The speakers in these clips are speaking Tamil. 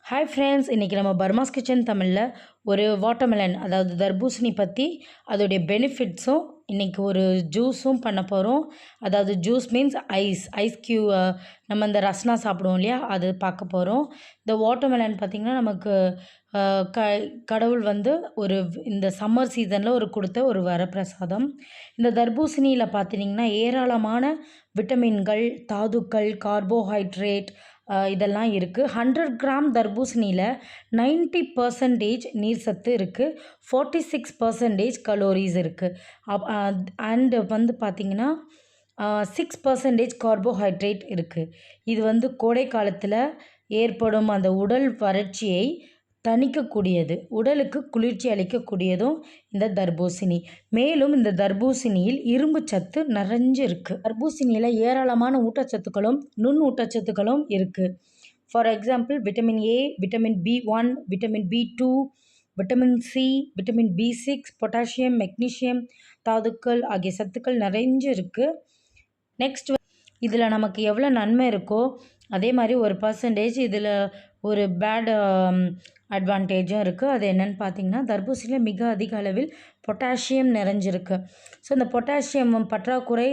ஹாய் ஃப்ரெண்ட்ஸ், இன்றைக்கி நம்ம பர்மாஸ் கிச்சன் தமிழில் ஒரு வாட்டர்மெலன் அதாவது தர்பூசணி பற்றி அதோடைய பெனிஃபிட்ஸும் இன்றைக்கி ஒரு ஜூஸும் பண்ண போகிறோம். அதாவது ஜூஸ் மீன்ஸ் ஐஸ் நம்ம இந்த ரஸ்னா சாப்பிடுவோம் இல்லையா, அது பார்க்க போகிறோம். இந்த வாட்டர்மெலன் பார்த்திங்கன்னா நமக்கு கடவுள் வந்து இந்த சம்மர் சீசனில் கொடுத்த ஒரு வரப்பிரசாதம். இந்த தர்பூசணியில் பார்த்திங்கன்னா ஏராளமான விட்டமின்கள், தாதுக்கள், கார்போஹைட்ரேட் இதெல்லாம் இருக்குது. 100 கிராம் தர்பூசணியில் 90% நீர் சத்து இருக்குது, 46% கலோரிஸ் இருக்குது. அண்டு வந்து பார்த்திங்கன்னா 6% கார்போஹைட்ரேட் இருக்குது. இது வந்து கோடை காலத்தில் ஏற்படும் அந்த உடல் வறட்சியை தணிக்கக்கூடியது, உடலுக்கு குளிர்ச்சி அளிக்கக்கூடியதும் இந்த தர்பூசணி. மேலும் இந்த தர்பூசணியில் இரும்பு சத்து நிறைஞ்சு இருக்குது. தர்பூசணியில் ஏராளமான ஊட்டச்சத்துக்களும் நுண் ஊட்டச்சத்துக்களும் இருக்குது. For example vitamin A, vitamin B1, vitamin B2, vitamin C, vitamin B6, potassium, magnesium, தாதுக்கள் ஆகிய சத்துக்கள் நிறைஞ்சு இருக்குது. நெக்ஸ்ட் இதில் நமக்கு எவ்வளோ நன்மை இருக்கோ அதே மாதிரி ஒரு பர்சன்டேஜ் இதில் ஒரு பேட் அட்வான்டேஜும் இருக்குது. அது என்னென்னு பார்த்திங்கன்னா, தர்பூசணியில் மிக அதிக அளவில் பொட்டாசியம் நிறைஞ்சிருக்கு. ஸோ இந்த பொட்டாசியம் பற்றாக்குறை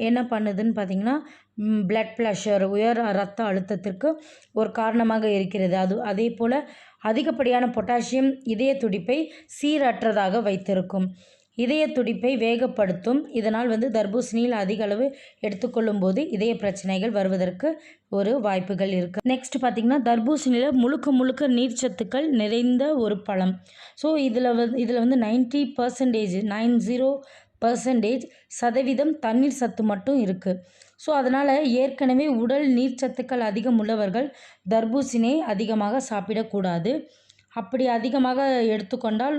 என்ன பண்ணுதுன்னு பார்த்திங்கன்னா, பிளட் ப்ரெஷர், உயர் இரத்த அழுத்தத்திற்கு ஒரு காரணமாக இருக்கிறது. அதே போல் அதிகப்படியான பொட்டாசியம் இதய துடிப்பை சீரற்றதாக வைத்திருக்கும், இதய துடிப்பை வேகப்படுத்தும். இதனால் தர்பூசணியில் அதிக அளவு எடுத்துக்கொள்ளும் போது இதய பிரச்சனைகள் வருவதற்கு ஒரு வாய்ப்புகள் இருக்குது. நெக்ஸ்ட் பார்த்திங்கன்னா, தர்பூசணியில் முழுக்க நீர்ச்சத்துக்கள் நிறைந்த ஒரு பழம். ஸோ இதில் 90% தண்ணீர் சத்து மட்டும் இருக்குது. ஸோ அதனால் ஏற்கனவே உடல் நீர்ச்சத்துக்கள் அதிகம் உள்ளவர்கள் தர்பூசணியை அதிகமாக சாப்பிடக்கூடாது. அப்படி அதிகமாக எடுத்துக்கொண்டால்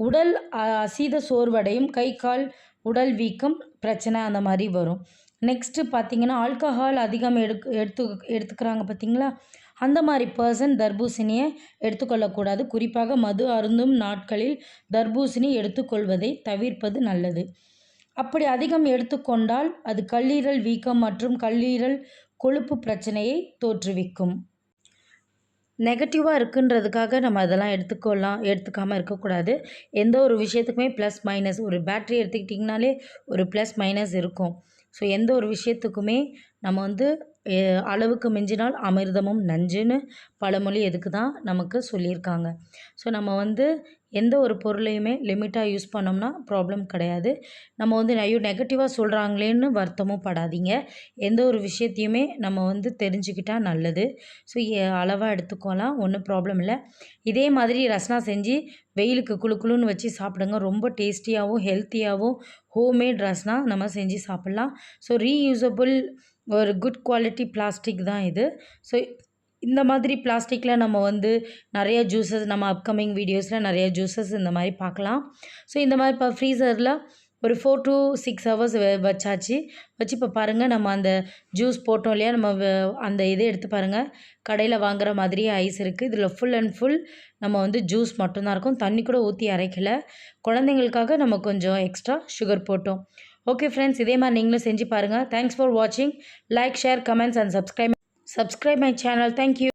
உடல் அசீத சோர்வடையும், கை கால் உடல் பிரச்சனை அந்த மாதிரி வரும். நெக்ஸ்ட்டு பார்த்திங்கன்னா, ஆல்கஹால் அதிகம் எடுத்துக்கிறாங்க பார்த்திங்களா, அந்த மாதிரி பர்சன் தர்பூசணியை எடுத்துக்கொள்ளக்கூடாது. குறிப்பாக மது அருந்தும் நாட்களில் தர்பூசணி எடுத்துக்கொள்வதை தவிர்ப்பது நல்லது. அப்படி அதிகம் எடுத்துக்கொண்டால் அது கல்லீரல் வீக்கம் மற்றும் கல்லீரல் கொழுப்பு பிரச்சனையை தோற்றுவிக்கும். நெகட்டிவாக இருக்குன்றதுக்காக நம்ம அதெல்லாம் எடுத்துக்காமல் இருக்கக்கூடாது. எந்த ஒரு விஷயத்துக்குமே ப்ளஸ் மைனஸ், ஒரு பேட்ரி எடுத்துக்கிட்டிங்கனாலே ஒரு ப்ளஸ் மைனஸ் இருக்கும். ஸோ எந்த ஒரு விஷயத்துக்குமே நம்ம அளவுக்கு மிஞ்சினால் அமிர்தமும் நஞ்சுன்னு பழமொழி எதுக்கு தான் நமக்கு சொல்லியிருக்காங்க. ஸோ நம்ம எந்த ஒரு பொருளையுமே லிமிட்டாக யூஸ் பண்ணோம்னா ப்ராப்ளம் கிடையாது. நம்ம ஐயோ நெகட்டிவாக சொல்கிறாங்களேன்னு வருத்தமும் படாதீங்க. எந்த ஒரு விஷயத்தையுமே நம்ம தெரிஞ்சுக்கிட்டால் நல்லது. ஸோ அளவாக எடுத்துக்கலாம், ஒன்றும் ப்ராப்ளம் இல்லை. இதே மாதிரி ரஸ்னா செஞ்சு வெயிலுக்கு குளுன்னு வச்சு சாப்பிடுங்க. ரொம்ப டேஸ்டியாகவும் ஹெல்த்தியாகவும் ஹோம்மேட் ரஸ்னா நம்ம செஞ்சு சாப்பிட்லாம். ஸோ ரீயூசபிள் ஒரு குட் குவாலிட்டி பிளாஸ்டிக் தான் இது. ஸோ இந்த மாதிரி பிளாஸ்டிக்கில் நம்ம நிறைய ஜூஸஸ், நம்ம அப்கமிங் வீடியோஸில் நிறைய ஜூஸஸ் இந்த மாதிரி பார்க்கலாம். ஸோ இந்த மாதிரி இப்போ ஃப்ரீசரில் ஒரு 4 to 6 hours வச்சு இப்போ பாருங்கள், நம்ம அந்த ஜூஸ் போட்டோம் இல்லையா, நம்ம அந்த இதை எடுத்து பாருங்கள், கடையில் வாங்குகிற மாதிரியே ஐஸ் இருக்குது. இதில் ஃபுல் அண்ட் ஃபுல் நம்ம ஜூஸ் மட்டும்தான் இருக்கும், தண்ணி கூட ஊற்றி அரைக்கலை. குழந்தைங்களுக்காக நம்ம கொஞ்சம் எக்ஸ்ட்ரா சுகர் போட்டோம். ஓகே ஃப்ரெண்ட்ஸ், இதே மாதிரி நீங்களும் செஞ்சு பாருங்கள். தேங்க்ஸ் ஃபார் வாட்சிங். Like, share, comments and subscribe my channel. Thank you.